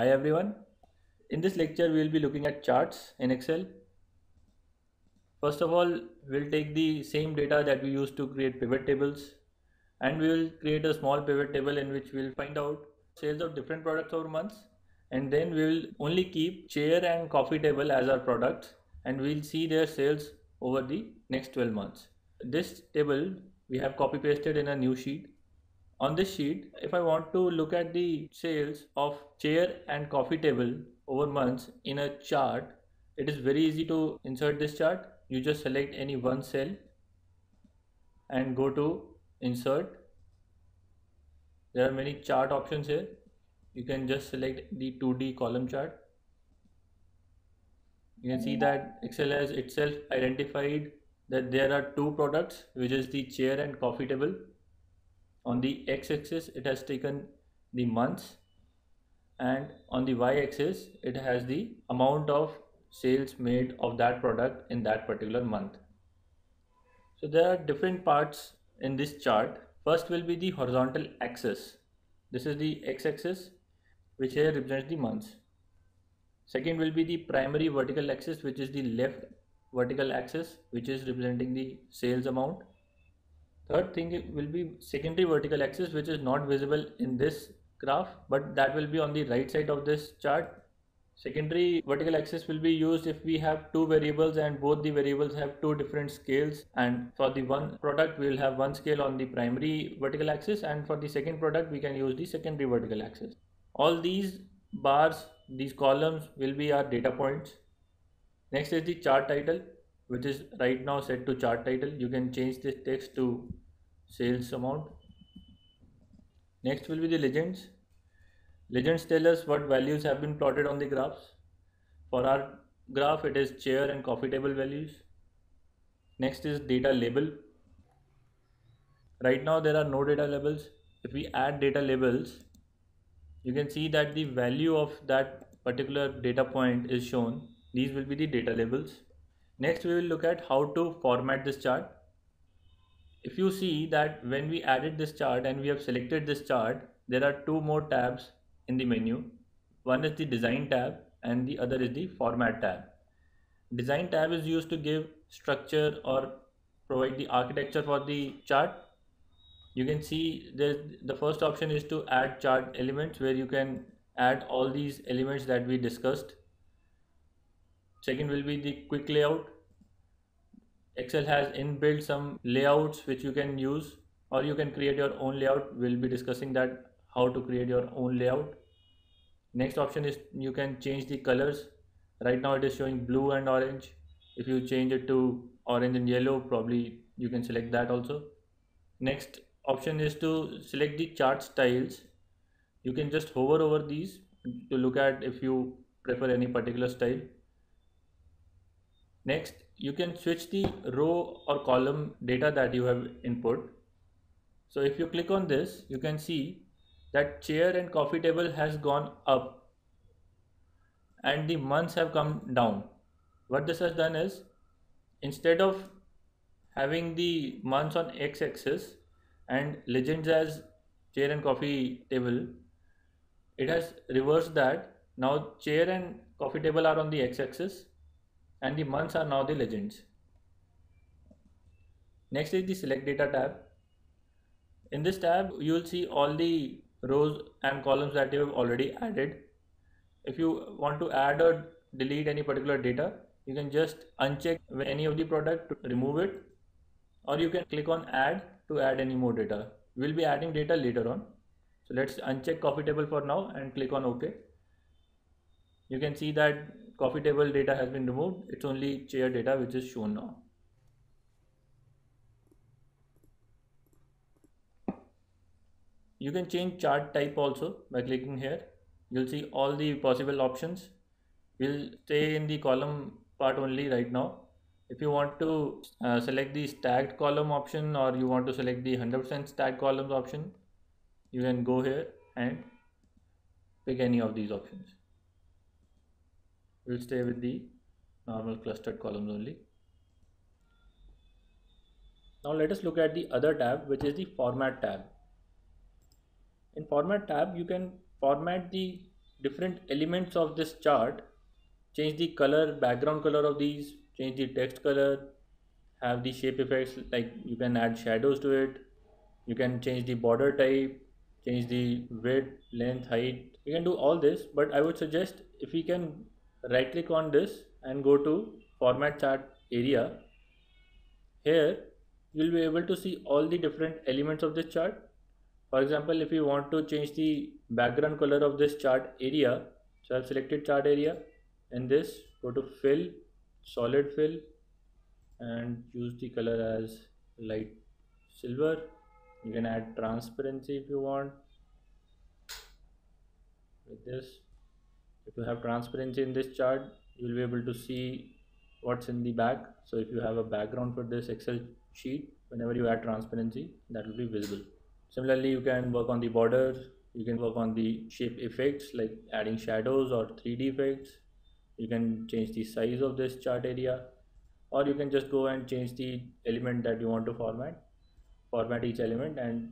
Hi everyone. In this lecture, we will be looking at charts in Excel. First of all, we'll take the same data that we used to create pivot tables, and we will create a small pivot table in which we'll find out sales of different products over months, and then we will only keep chair and coffee table as our products, and we'll see their sales over the next 12 months. This table we have copy pasted in a new sheet. On this sheet, if I want to look at the sales of chair and coffee table over months in a chart, it is very easy to insert this chart. You just select any one cell and go to insert. There are many chart options here. You can just select the 2D column chart. You can see that Excel has itself identified that there are two products, which is the chair and coffee table. On the x-axis, it has taken the months, and on the y-axis it has the amount of sales made of that product in that particular month. So there are different parts in this chart. First will be the horizontal axis. This is the x-axis, which here represents the months. Second will be the primary vertical axis, which is the left vertical axis, which is representing the sales amount. Third thing will be secondary vertical axis, which is not visible in this graph, but that will be on the right side of this chart. Secondary vertical axis will be used if we have two variables and both the variables have two different scales, and for the one product we will have one scale on the primary vertical axis, and for the second product we can use the secondary vertical axis. All these bars, these columns will be our data points. Next is the chart title, which is right now set to chart title. You can change this text to sales amount. Next will be the legends. Legends tell us what values have been plotted on the graphs. For our graph, it is chair and coffee table values. Next is data label. Right now there are no data labels. If we add data labels, you can see that the value of that particular data point is shown. These will be the data labels. Next, we will look at how to format this chart. If you see that when we added this chart and we have selected this chart, there are two more tabs in the menu. One is the design tab and the other is the format tab. Design tab is used to give structure or provide the architecture for the chart. You can see the first option is to add chart elements, where you can add all these elements that we discussed. Second will be the quick layout. Excel has inbuilt some layouts which you can use, or you can create your own layout. We'll be discussing that, how to create your own layout. Next option is you can change the colors. Right now it is showing blue and orange. If you change it to orange and yellow, probably you can select that also. Next option is to select the chart styles. You can just hover over these to look at if you prefer any particular style. Next, you can switch the row or column data that you have input. So if you click on this, you can see that chair and coffee table has gone up and the months have come down. What this has done is, instead of having the months on x-axis and legends as chair and coffee table, it has reversed that. Now chair and coffee table are on the x-axis and the months are now the legends. Next is the select data tab. In this tab, you will see all the rows and columns that you have already added. If you want to add or delete any particular data, you can just uncheck any of the product to remove it, or you can click on add to add any more data. We'll be adding data later on. So let's uncheck coffee table for now and click on OK. You can see that coffee table data has been removed. It's only chair data which is shown now. You can change chart type also by clicking here. You'll see all the possible options. We'll stay in the column part only right now. If you want to select the stacked column option, or you want to select the 100% stacked columns option, you can go here and pick any of these options. We'll stay with the normal clustered columns only. Now let us look at the other tab, which is the format tab. In format tab, you can format the different elements of this chart, change the color, background color of these, change the text color, have the shape effects, like you can add shadows to it, you can change the border type, change the width, length, height. You can do all this, but I would suggest if we can right click on this and go to format chart area. Here you'll be able to see all the different elements of this chart. For example, if you want to change the background color of this chart area, so I've selected chart area, and this go to fill, solid fill, and choose the color as light silver. You can add transparency if you want, like this. If you have transparency in this chart, you will be able to see what's in the back. So if you have a background for this Excel sheet, whenever you add transparency, that will be visible. Similarly, you can work on the border, you can work on the shape effects like adding shadows or 3D effects. You can change the size of this chart area, or you can just go and change the element that you want to format each element and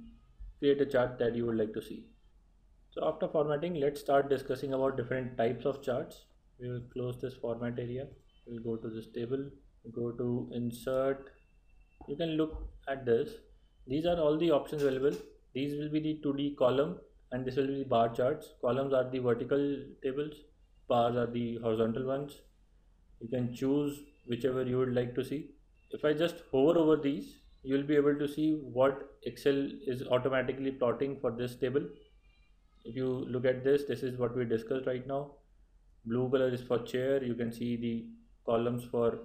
create a chart that you would like to see. So after formatting, let's start discussing about different types of charts. We will close this format area. We'll go to this table, go to insert. You can look at this. These are all the options available. These will be the 2D column, and this will be the bar charts. Columns are the vertical tables, bars are the horizontal ones. You can choose whichever you would like to see. If I just hover over these, you will be able to see what Excel is automatically plotting for this table. If you look at this is what we discussed right now. Blue color is for chair. You can see the columns for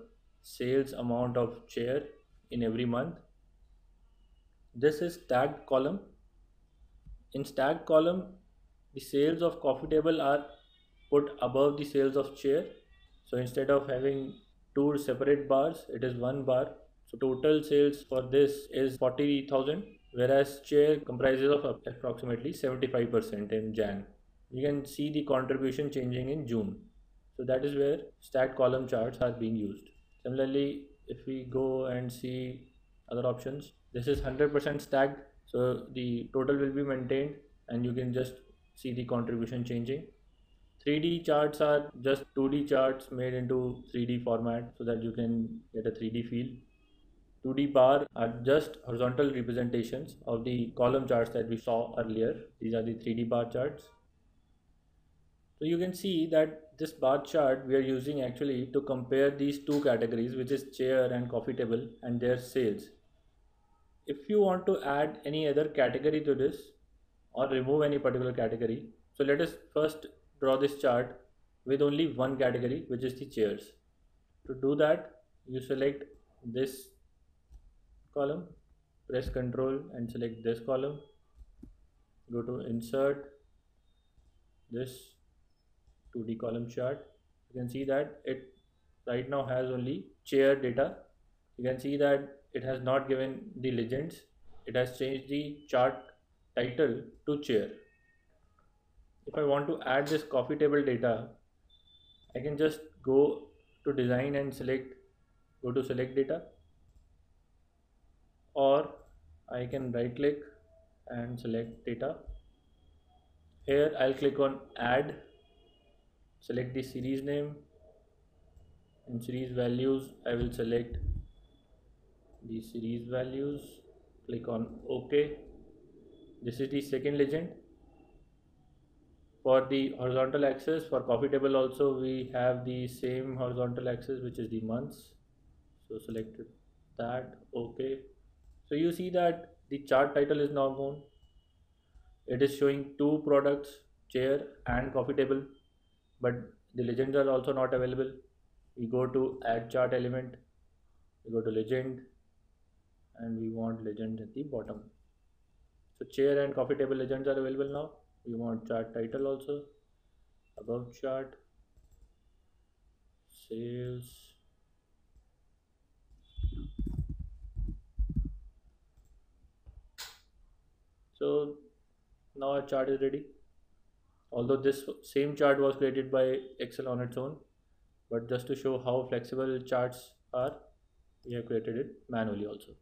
sales amount of chair in every month. This is stacked column. In stacked column, the sales of coffee table are put above the sales of chair. So instead of having two separate bars, it is one bar. So total sales for this is 40,000, whereas chair comprises of approximately 75% in Jan. You can see the contribution changing in June. So that is where stacked column charts are being used. Similarly, if we go and see other options, this is 100% stacked, so the total will be maintained and you can just see the contribution changing. 3D charts are just 2D charts made into 3D format so that you can get a 3D feel. 2D bar are just horizontal representations of the column charts that we saw earlier. These are the 3D bar charts. So you can see that this bar chart we are using actually to compare these two categories, which is chair and coffee table, and their sales. If you want to add any other category to this or remove any particular category, so let us first draw this chart with only one category, which is the chairs. To do that, you select this column, press Ctrl and select this column, go to insert this 2D column chart. You can see that it right now has only chair data. You can see that it has not given the legends. It has changed the chart title to chair. If I want to add this coffee table data, I can just go to design and go to select data, or I can right click and select data. Here I'll click on add, select the series name. In series values, I will select the series values, click on OK. This is the second legend. For the horizontal axis, for coffee table also we have the same horizontal axis, which is the months. So selected that, OK. So you see that the chart title is now gone. It is showing two products, chair and coffee table, but the legends are also not available. We go to add chart element, we go to legend, and we want legend at the bottom. So chair and coffee table legends are available now. We want chart title also, above chart, sales. So now our chart is ready. Although this same chart was created by Excel on its own, but just to show how flexible charts are, we have created it manually also.